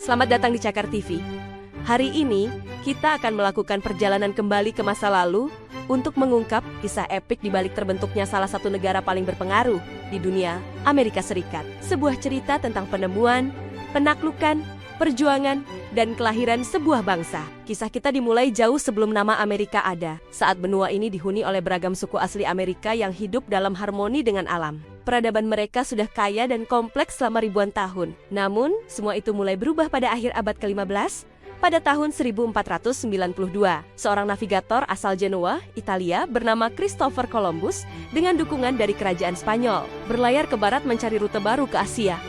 Selamat datang di Cakar TV. Hari ini, kita akan melakukan perjalanan kembali ke masa lalu untuk mengungkap kisah epik di balik terbentuknya salah satu negara paling berpengaruh di dunia, Amerika Serikat. Sebuah cerita tentang penemuan, penaklukan, perjuangan, dan kelahiran sebuah bangsa. Kisah kita dimulai jauh sebelum nama Amerika ada, saat benua ini dihuni oleh beragam suku asli Amerika yang hidup dalam harmoni dengan alam. Peradaban mereka sudah kaya dan kompleks selama ribuan tahun. Namun, semua itu mulai berubah pada akhir abad ke-15, pada tahun 1492. Seorang navigator asal Genoa, Italia, bernama Christopher Columbus, dengan dukungan dari kerajaan Spanyol, berlayar ke barat mencari rute baru ke Asia.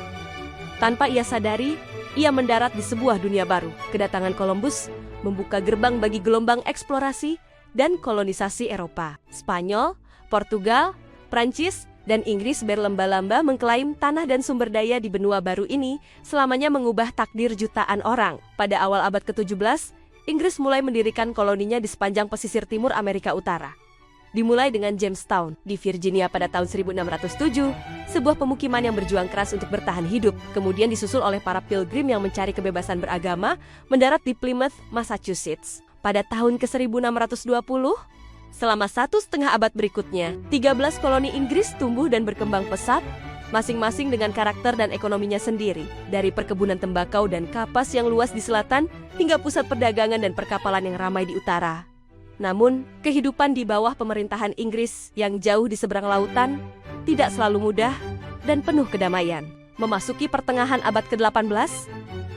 Tanpa ia sadari, ia mendarat di sebuah dunia baru. Kedatangan Columbus membuka gerbang bagi gelombang eksplorasi dan kolonisasi Eropa. Spanyol, Portugal, Prancis, dan Inggris berlomba-lomba mengklaim tanah dan sumber daya di benua baru ini selamanya mengubah takdir jutaan orang. Pada awal abad ke-17, Inggris mulai mendirikan koloninya di sepanjang pesisir timur Amerika Utara. Dimulai dengan Jamestown di Virginia pada tahun 1607, sebuah pemukiman yang berjuang keras untuk bertahan hidup. Kemudian disusul oleh para pilgrim yang mencari kebebasan beragama, mendarat di Plymouth, Massachusetts. Pada tahun ke-1620, selama 1,5 abad berikutnya, 13 koloni Inggris tumbuh dan berkembang pesat, masing-masing dengan karakter dan ekonominya sendiri. Dari perkebunan tembakau dan kapas yang luas di selatan, hingga pusat perdagangan dan perkapalan yang ramai di utara. Namun, kehidupan di bawah pemerintahan Inggris yang jauh di seberang lautan tidak selalu mudah dan penuh kedamaian. Memasuki pertengahan abad ke-18,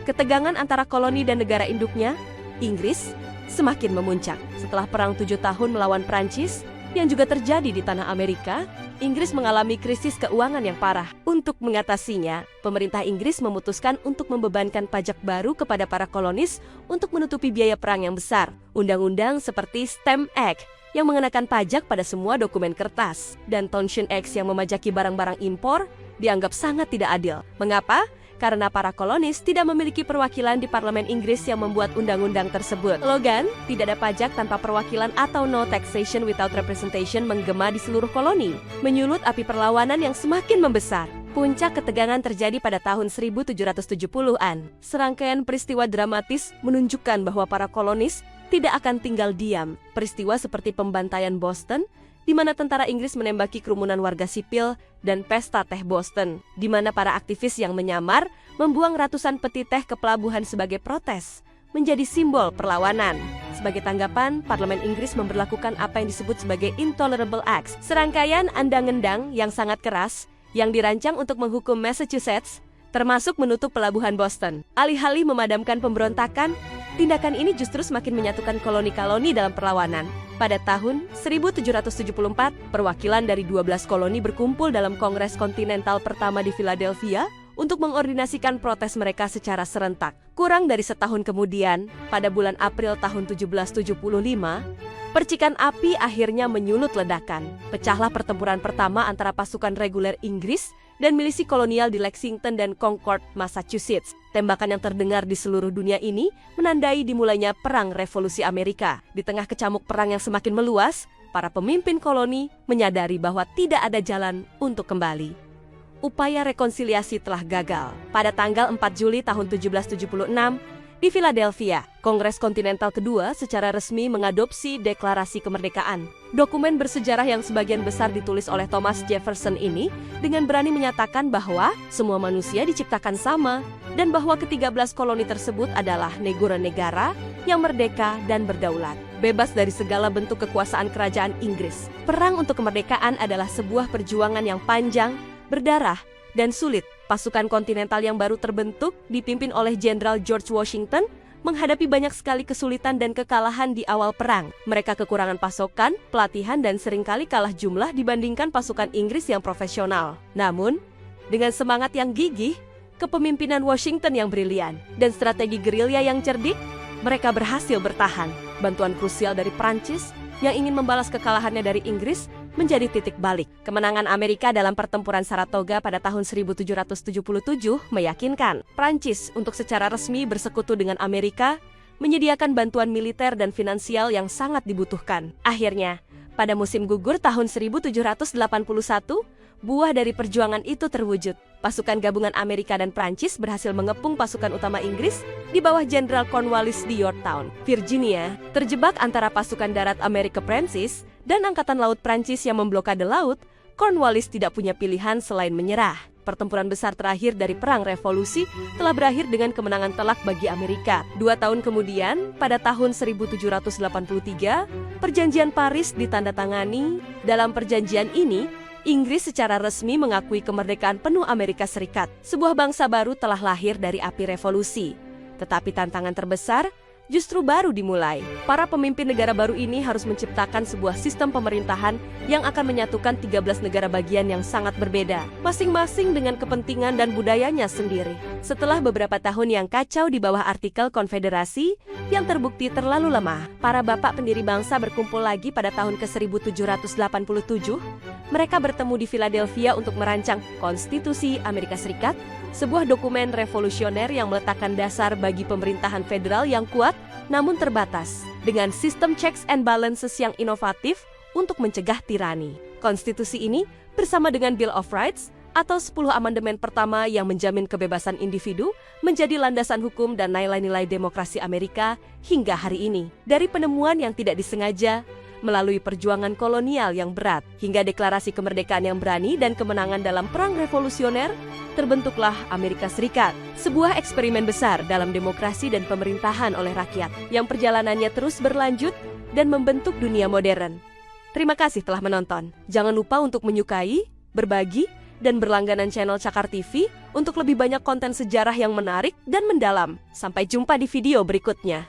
ketegangan antara koloni dan negara induknya, Inggris, semakin memuncak. Setelah perang 7 tahun melawan Prancis, yang juga terjadi di tanah Amerika, Inggris mengalami krisis keuangan yang parah. Untuk mengatasinya, pemerintah Inggris memutuskan untuk membebankan pajak baru kepada para kolonis untuk menutupi biaya perang yang besar. Undang-undang seperti Stamp Act yang mengenakan pajak pada semua dokumen kertas, dan Townshend Act yang memajaki barang-barang impor dianggap sangat tidak adil. Mengapa? Karena para kolonis tidak memiliki perwakilan di parlemen Inggris yang membuat undang-undang tersebut. Slogan, tidak ada pajak tanpa perwakilan atau no taxation without representation menggema di seluruh koloni, menyulut api perlawanan yang semakin membesar. Puncak ketegangan terjadi pada tahun 1770-an. Serangkaian peristiwa dramatis menunjukkan bahwa para kolonis tidak akan tinggal diam. Peristiwa seperti pembantaian Boston, di mana tentara Inggris menembaki kerumunan warga sipil, dan pesta teh Boston, di mana para aktivis yang menyamar membuang ratusan peti teh ke pelabuhan sebagai protes, menjadi simbol perlawanan. Sebagai tanggapan, Parlemen Inggris memberlakukan apa yang disebut sebagai Intolerable Acts, serangkaian undang-undang yang sangat keras yang dirancang untuk menghukum Massachusetts, termasuk menutup pelabuhan Boston. Alih-alih memadamkan pemberontakan, tindakan ini justru semakin menyatukan koloni-koloni dalam perlawanan. Pada tahun 1774, perwakilan dari 12 koloni berkumpul dalam Kongres Kontinental pertama di Philadelphia untuk mengordinasikan protes mereka secara serentak. Kurang dari setahun kemudian, pada bulan April tahun 1775, percikan api akhirnya menyulut ledakan. Pecahlah pertempuran pertama antara pasukan reguler Inggris dan milisi kolonial di Lexington dan Concord, Massachusetts. Tembakan yang terdengar di seluruh dunia ini menandai dimulainya Perang Revolusi Amerika. Di tengah kecamuk perang yang semakin meluas, para pemimpin koloni menyadari bahwa tidak ada jalan untuk kembali. Upaya rekonsiliasi telah gagal. Pada tanggal 4 Juli tahun 1776, di Philadelphia, Kongres Kontinental kedua secara resmi mengadopsi Deklarasi Kemerdekaan. Dokumen bersejarah yang sebagian besar ditulis oleh Thomas Jefferson ini dengan berani menyatakan bahwa semua manusia diciptakan sama dan bahwa ke-13 koloni tersebut adalah negara-negara yang merdeka dan berdaulat, bebas dari segala bentuk kekuasaan kerajaan Inggris. Perang untuk kemerdekaan adalah sebuah perjuangan yang panjang, berdarah, dan sulit. Pasukan kontinental yang baru terbentuk, dipimpin oleh Jenderal George Washington, menghadapi banyak sekali kesulitan dan kekalahan di awal perang. Mereka kekurangan pasokan, pelatihan, dan seringkali kalah jumlah dibandingkan pasukan Inggris yang profesional. Namun, dengan semangat yang gigih, kepemimpinan Washington yang brilian, dan strategi gerilya yang cerdik, mereka berhasil bertahan. Bantuan krusial dari Prancis yang ingin membalas kekalahannya dari Inggris menjadi titik balik. Kemenangan Amerika dalam pertempuran Saratoga pada tahun 1777 meyakinkan Prancis untuk secara resmi bersekutu dengan Amerika, menyediakan bantuan militer dan finansial yang sangat dibutuhkan. Akhirnya, pada musim gugur tahun 1781, buah dari perjuangan itu terwujud. Pasukan gabungan Amerika dan Prancis berhasil mengepung pasukan utama Inggris di bawah Jenderal Cornwallis di Yorktown, Virginia. Terjebak antara pasukan darat Amerika Prancis dan Angkatan Laut Prancis yang memblokade laut, Cornwallis tidak punya pilihan selain menyerah. Pertempuran besar terakhir dari Perang Revolusi telah berakhir dengan kemenangan telak bagi Amerika. 2 tahun kemudian, pada tahun 1783, Perjanjian Paris ditandatangani. Dalam perjanjian ini, Inggris secara resmi mengakui kemerdekaan penuh Amerika Serikat. Sebuah bangsa baru telah lahir dari api revolusi. Tetapi tantangan terbesar justru baru dimulai. Para pemimpin negara baru ini harus menciptakan sebuah sistem pemerintahan yang akan menyatukan 13 negara bagian yang sangat berbeda, masing-masing dengan kepentingan dan budayanya sendiri. Setelah beberapa tahun yang kacau di bawah artikel konfederasi yang terbukti terlalu lemah, para bapak pendiri bangsa berkumpul lagi pada tahun ke-1787. Mereka bertemu di Philadelphia untuk merancang Konstitusi Amerika Serikat, sebuah dokumen revolusioner yang meletakkan dasar bagi pemerintahan federal yang kuat namun terbatas, dengan sistem checks and balances yang inovatif untuk mencegah tirani. Konstitusi ini bersama dengan Bill of Rights atau 10 amandemen pertama yang menjamin kebebasan individu menjadi landasan hukum dan nilai-nilai demokrasi Amerika hingga hari ini. Dari penemuan yang tidak disengaja, melalui perjuangan kolonial yang berat, hingga deklarasi kemerdekaan yang berani dan kemenangan dalam perang revolusioner, terbentuklah Amerika Serikat. Sebuah eksperimen besar dalam demokrasi dan pemerintahan oleh rakyat, yang perjalanannya terus berlanjut dan membentuk dunia modern. Terima kasih telah menonton. Jangan lupa untuk menyukai, berbagi, dan berlangganan channel Cakar TV untuk lebih banyak konten sejarah yang menarik dan mendalam. Sampai jumpa di video berikutnya.